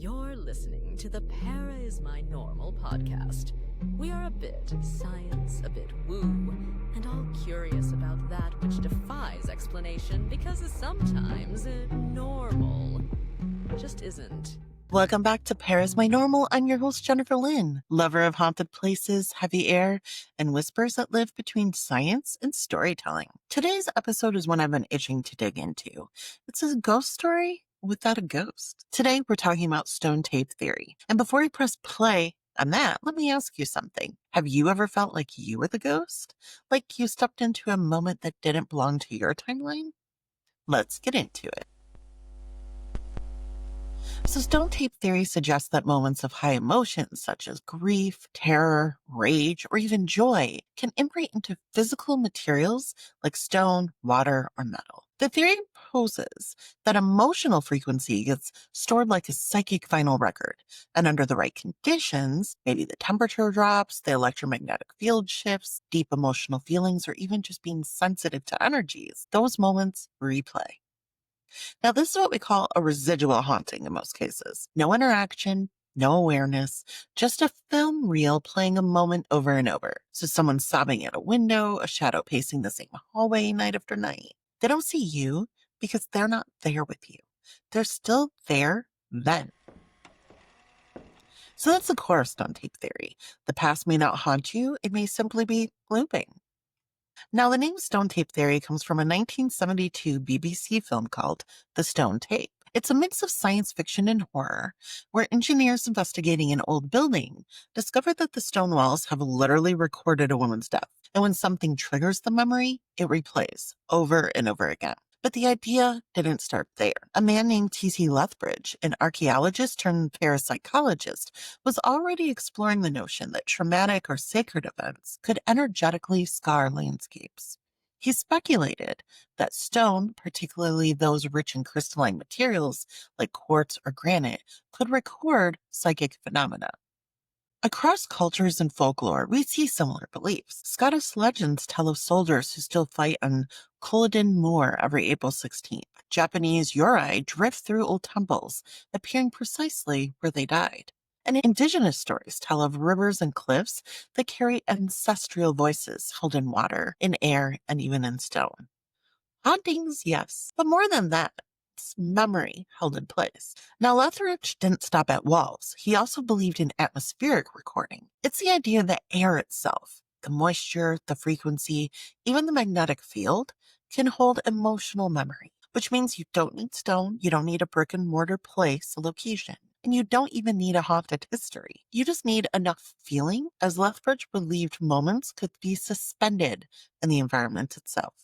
You're listening to the Para is My Normal podcast. We are a bit science, a bit woo, and all curious about that which defies explanation because sometimes normal just isn't. Welcome back to Paris My Normal. I'm your host, Jenniferlyn, lover of haunted places, heavy air, and whispers that live between science and storytelling. Today's episode is one I've been itching to dig into. It's a ghost story without a ghost. Today, we're talking about stone tape theory. And before we press play on that, let me ask you something. Have you ever felt like you were the ghost? Like you stepped into a moment that didn't belong to your timeline? Let's get into it. So stone tape theory suggests that moments of high emotions such as grief, terror, rage, or even joy can imprint into physical materials like stone, water, or metal. The theory poses that emotional frequency gets stored like a psychic vinyl record, and under the right conditions, maybe the temperature drops, the electromagnetic field shifts, deep emotional feelings, or even just being sensitive to energies, those moments replay. Now, this is what we call a residual haunting in most cases. No interaction, no awareness, just a film reel playing a moment over and over. So someone's sobbing at a window, a shadow pacing the same hallway night after night. They don't see you because they're not there with you. They're still there then. So that's the core of stone tape theory. The past may not haunt you. It may simply be looping. Now, the name stone tape theory comes from a 1972 BBC film called The Stone Tape. It's a mix of science fiction and horror, where engineers investigating an old building discovered that the stone walls have literally recorded a woman's death. And when something triggers the memory, it replays over and over again. But the idea didn't start there. A man named T.C. Lethbridge, an archaeologist turned parapsychologist, was already exploring the notion that traumatic or sacred events could energetically scar landscapes. He speculated that stone, particularly those rich in crystalline materials like quartz or granite, could record psychic phenomena. Across cultures and folklore, we see similar beliefs. Scottish legends tell of soldiers who still fight on Culloden Moor every April 16th. Japanese yurei drift through old temples, appearing precisely where they died. And indigenous stories tell of rivers and cliffs that carry ancestral voices held in water, in air, and even in stone. Hauntings, yes, but more than that. Memory held in place. Now, Lethbridge didn't stop at walls. He also believed in atmospheric recording. It's the idea that air itself, the moisture, the frequency, even the magnetic field, can hold emotional memory, which means you don't need stone, you don't need a brick and mortar place, a location, and you don't even need a haunted history. You just need enough feeling, as Lethbridge believed moments could be suspended in the environment itself.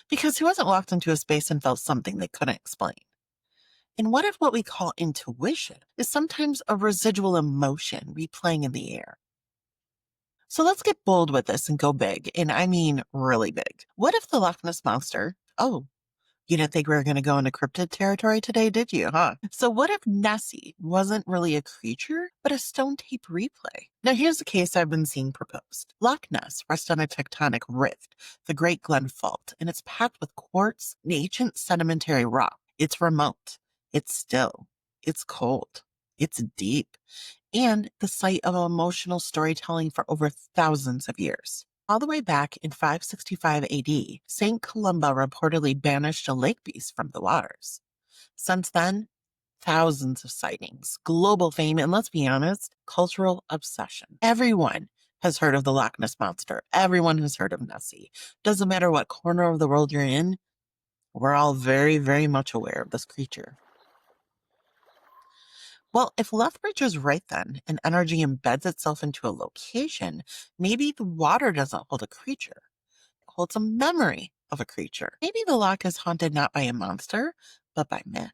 Because who hasn't walked into a space and felt something they couldn't explain? And what if what we call intuition is sometimes a residual emotion replaying in the air? So let's get bold with this and go big, and I mean really big. What if the Loch Ness Monster, you didn't think we were going to go into cryptid territory today, did you, huh? So what if Nessie wasn't really a creature, but a stone tape replay? Now here's the case I've been seeing proposed. Loch Ness rests on a tectonic rift, the Great Glen Fault, and it's packed with quartz and ancient sedimentary rock. It's remote. It's still. It's cold. It's deep. And the site of emotional storytelling for over thousands of years. All the way back in 565 AD, St. Columba reportedly banished a lake beast from the waters. Since then, thousands of sightings, global fame, and let's be honest, cultural obsession. Everyone has heard of the Loch Ness Monster. Everyone has heard of Nessie. Doesn't matter what corner of the world you're in, we're all very, very much aware of this creature. Well, if Lethbridge is right then, and energy embeds itself into a location, maybe the water doesn't hold a creature. It holds a memory of a creature. Maybe the loch is haunted not by a monster, but by myth.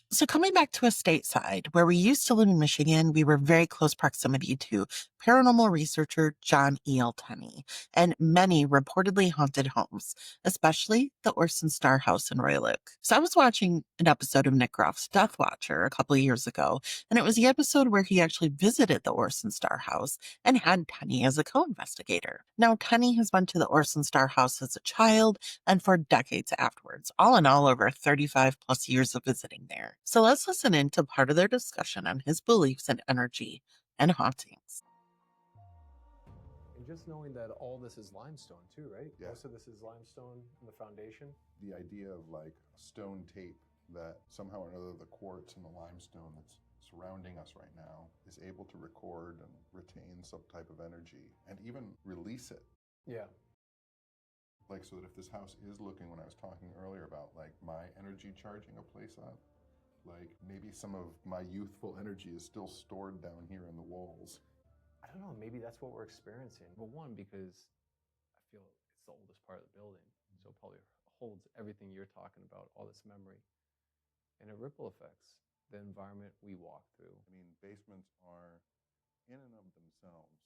So coming back to a stateside, where we used to live in Michigan, we were very close proximity to paranormal researcher John E.L. Tenney and many reportedly haunted homes, especially the Orson Star House in Royal Oak. So I was watching an episode of Nick Groff's Death Watcher a couple of years ago, and it was the episode where he actually visited the Orson Star House and had Tenney as a co-investigator. Now, Tenney has been to the Orson Star House as a child and for decades afterwards, all in all over 35 plus years of visiting there. So let's listen in to part of their discussion on his beliefs in energy and hauntings. And just knowing that all this is limestone too, right? Yeah. Most of this is limestone in the foundation. The idea of like a stone tape that somehow or another the quartz and the limestone that's surrounding us right now is able to record and retain some type of energy and even release it. Yeah. Like, so that if this house is looking, when I was talking earlier about like my energy charging a place up, like maybe some of my youthful energy is still stored down here in the walls. I don't know, maybe that's what we're experiencing. Well, one, because I feel it's the oldest part of the building, so it probably holds everything you're talking about, all this memory. And it ripple affects the environment we walk through. I mean, basements are in and of themselves,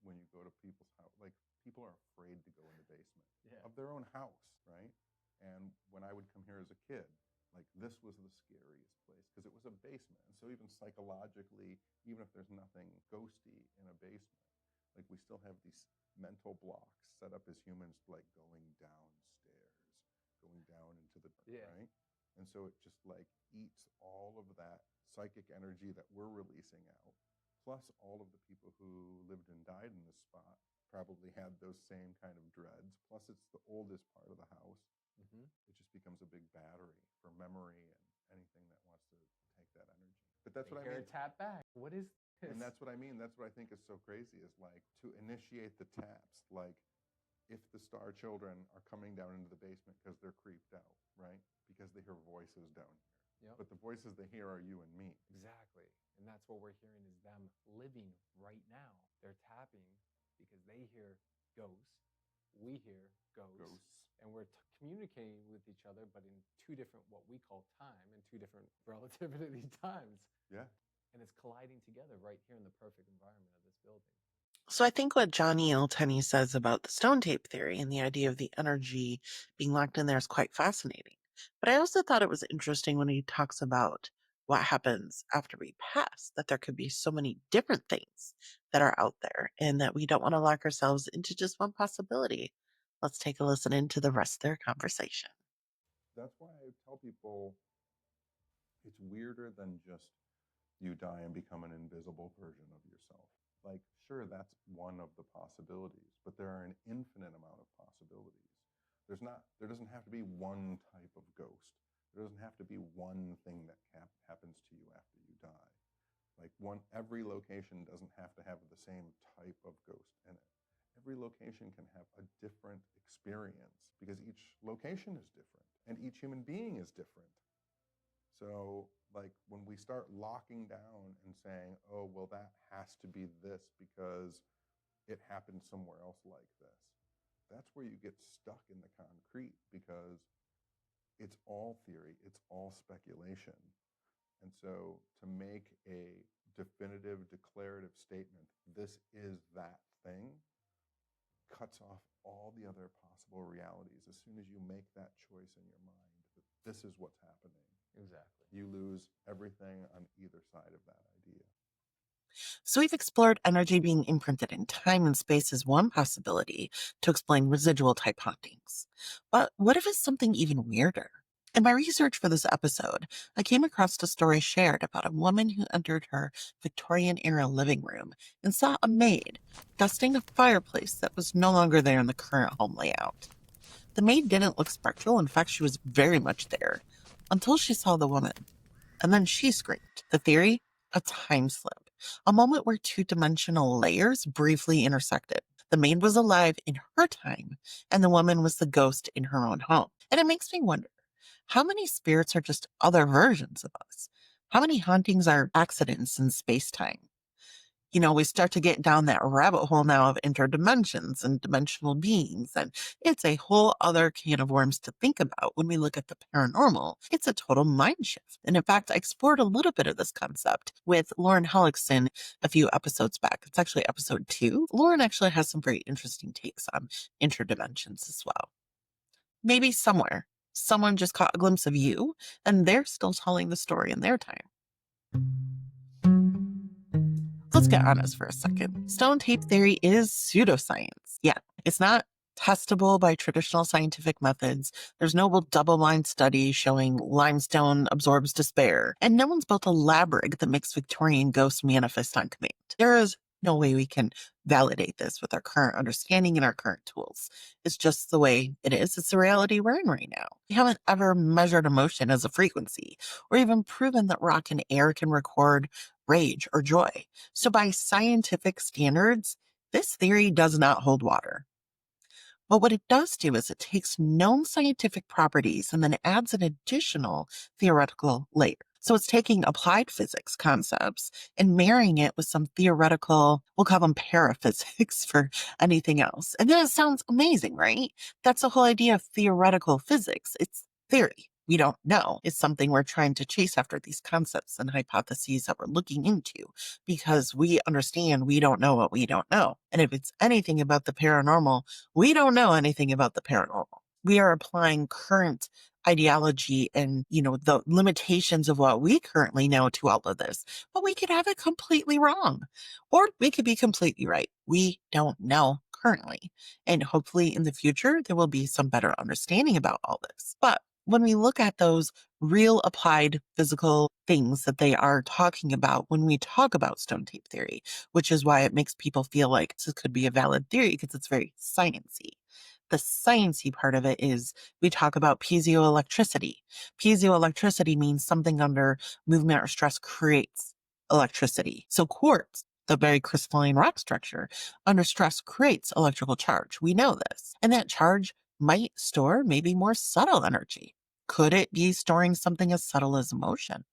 when you go to people's house, like people are afraid to go in the basement of their own house, right? And when I would come here as a kid, like this was the scariest place because it was a basement. And so even psychologically, even if there's nothing ghosty in a basement, like we still have these mental blocks set up as humans, like going downstairs, going down into the dark, right? And so it just like eats all of that psychic energy that we're releasing out. Plus, all of the people who lived and died in this spot probably had those same kind of dreads. Plus, it's the oldest part of the house. Mm-hmm. It just becomes a big battery for memory and anything that wants to take that energy. But that's what I mean. Tap back. What is this? And that's what I mean. That's what I think is so crazy is like to initiate the taps. Like if the star children are coming down into the basement because they're creeped out, right? Because they hear voices down here. Yep. But the voices they hear are you and me. Exactly. And that's what we're hearing is them living right now. They're tapping because they hear ghosts. We hear ghosts. And we're communicating with each other, but in two different, what we call time, and two different relativity times. Yeah. And it's colliding together right here in the perfect environment of this building. So I think what Johnny Iltenny says about the stone tape theory and the idea of the energy being locked in there is quite fascinating. But I also thought it was interesting when he talks about what happens after we pass, that there could be so many different things that are out there and that we don't want to lock ourselves into just one possibility. Let's take a listen into the rest of their conversation. That's why I tell people it's weirder than just you die and become an invisible version of yourself. Like, sure, that's one of the possibilities, but there are an infinite amount of possibilities. There doesn't have to be one type of ghost. There doesn't have to be one thing that happens to you after you die. Like every location doesn't have to have the same type of ghost in it. Every location can have a different experience because each location is different and each human being is different. So like when we start locking down and saying, oh, well, that has to be this because it happened somewhere else like this, that's where you get stuck in the concrete because it's all theory, it's all speculation. And so to make a definitive, declarative statement, this is that thing, cuts off all the other possible realities. As soon as you make that choice in your mind that this is what's happening, exactly, you lose everything on either side of that idea. So we've explored energy being imprinted in time and space as one possibility to explain residual type hauntings. But what if it's something even weirder? In my research for this episode, I came across a story shared about a woman who entered her Victorian-era living room and saw a maid dusting a fireplace that was no longer there in the current home layout. The maid didn't look spectral. In fact, she was very much there until she saw the woman. And then she screamed. The theory? A time slip. A moment where two-dimensional layers briefly intersected. The maid was alive in her time, and the woman was the ghost in her own home. And it makes me wonder, how many spirits are just other versions of us? How many hauntings are accidents in space-time? You know, we start to get down that rabbit hole now of interdimensions and dimensional beings, and it's a whole other can of worms to think about when we look at the paranormal. It's a total mind shift. And in fact, I explored a little bit of this concept with Lauren Hellickson a few episodes back. It's actually episode 2. Lauren actually has some very interesting takes on interdimensions as well. Maybe somewhere, someone just caught a glimpse of you, and they're still telling the story in their time. Let's get honest for a second. Stone tape theory is pseudoscience. Yeah, it's not testable by traditional scientific methods. There's no double-blind study showing limestone absorbs despair. And no one's built a lab rig that makes Victorian ghosts manifest on command. There is no way we can validate this with our current understanding and our current tools. It's just the way it is. It's the reality we're in right now. We haven't ever measured emotion as a frequency or even proven that rock and air can record rage or joy. So by scientific standards, this theory does not hold water. But what it does do is it takes known scientific properties and then adds an additional theoretical layer. So it's taking applied physics concepts and marrying it with some theoretical, we'll call them paraphysics for anything else. And then it sounds amazing, right? That's the whole idea of theoretical physics. It's theory. We don't know. It's something we're trying to chase after, these concepts and hypotheses that we're looking into, because we understand we don't know what we don't know. And if it's anything about the paranormal, we don't know anything about the paranormal. We are applying current ideology and, the limitations of what we currently know to all of this. But we could have it completely wrong, or we could be completely right. We don't know currently. And hopefully in the future, there will be some better understanding about all this. But when we look at those real applied physical things that they are talking about when we talk about stone tape theory, which is why it makes people feel like this could be a valid theory because it's very sciencey. The sciencey part of it is we talk about piezoelectricity. Piezoelectricity means something under movement or stress creates electricity. So quartz, the very crystalline rock structure, under stress creates electrical charge. We know this. And that charge might store maybe more subtle energy. Could it be storing something as subtle as emotion?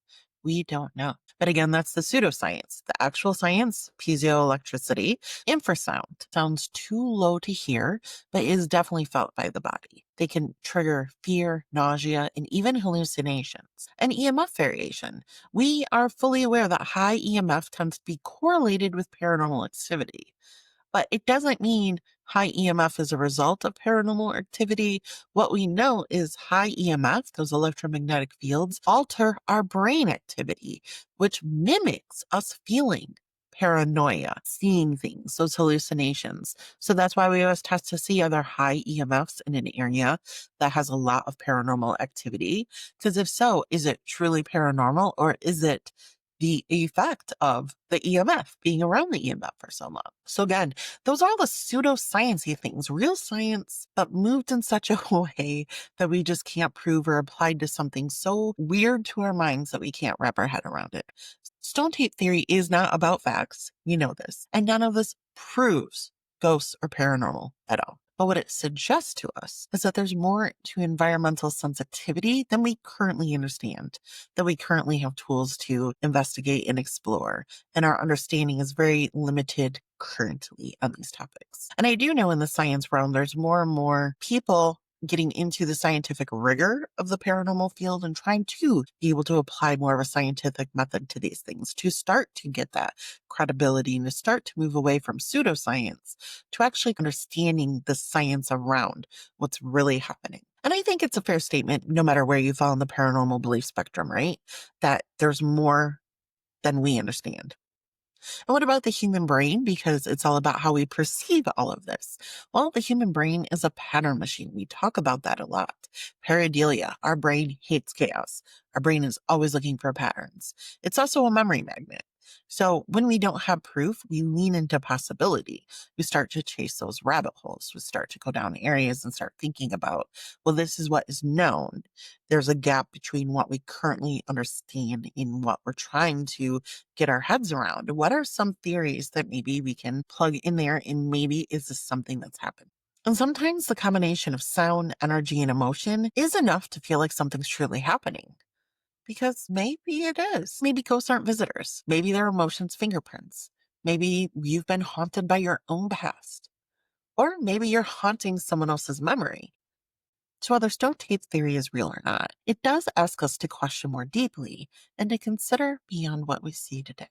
We don't know. But again, that's the pseudoscience. The actual science, piezoelectricity, infrasound, sounds too low to hear, but is definitely felt by the body. They can trigger fear, nausea, and even hallucinations. And EMF variation. We are fully aware that high EMF tends to be correlated with paranormal activity. But it doesn't mean high EMF is a result of paranormal activity. What we know is high EMF, those electromagnetic fields, alter our brain activity, which mimics us feeling paranoia, seeing things, those hallucinations. So that's why we always test to see are there high EMFs in an area that has a lot of paranormal activity? Because if so, is it truly paranormal, or is it the effect of the EMF, being around the EMF for so long? So again, those are all the pseudoscience-y things, real science, but moved in such a way that we just can't prove or applied to something so weird to our minds that we can't wrap our head around it. Stone tape theory is not about facts. You know this. And none of this proves ghosts or paranormal at all. But what it suggests to us is that there's more to environmental sensitivity than we currently understand, that we currently have tools to investigate and explore, and our understanding is very limited currently on these topics. And I do know in the science realm, there's more and more people getting into the scientific rigor of the paranormal field and trying to be able to apply more of a scientific method to these things to start to get that credibility and to start to move away from pseudoscience to actually understanding the science around what's really happening. And I think it's a fair statement, no matter where you fall in the paranormal belief spectrum, right? That there's more than we understand. And what about the human brain? Because it's all about how we perceive all of this. Well, the human brain is a pattern machine. We talk about that a lot. Pareidolia, our brain hates chaos. Our brain is always looking for patterns. It's also a memory magnet. So when we don't have proof, we lean into possibility. We start to chase those rabbit holes. We start to go down areas and start thinking about, well, this is what is known. There's a gap between what we currently understand and what we're trying to get our heads around. What are some theories that maybe we can plug in there, and maybe is this something that's happened? And sometimes the combination of sound, energy, and emotion is enough to feel like something's truly happening. Because maybe it is. Maybe ghosts aren't visitors. Maybe their emotions fingerprints. Maybe you've been haunted by your own past. Or maybe you're haunting someone else's memory. So whether stone tape theory is real or not, it does ask us to question more deeply and to consider beyond what we see today.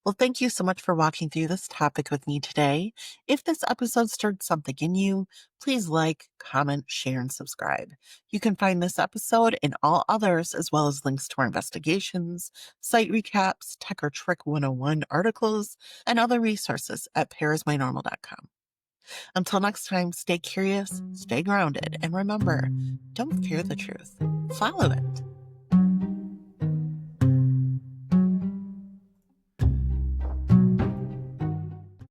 Well, thank you so much for walking through this topic with me today. If this episode stirred something in you, please like, comment, share, and subscribe. You can find this episode and all others, as well as links to our investigations, site recaps, Tech or Trick 101 articles, and other resources at parismynormal.com. Until next time, stay curious, stay grounded, and remember, don't fear the truth. Follow it.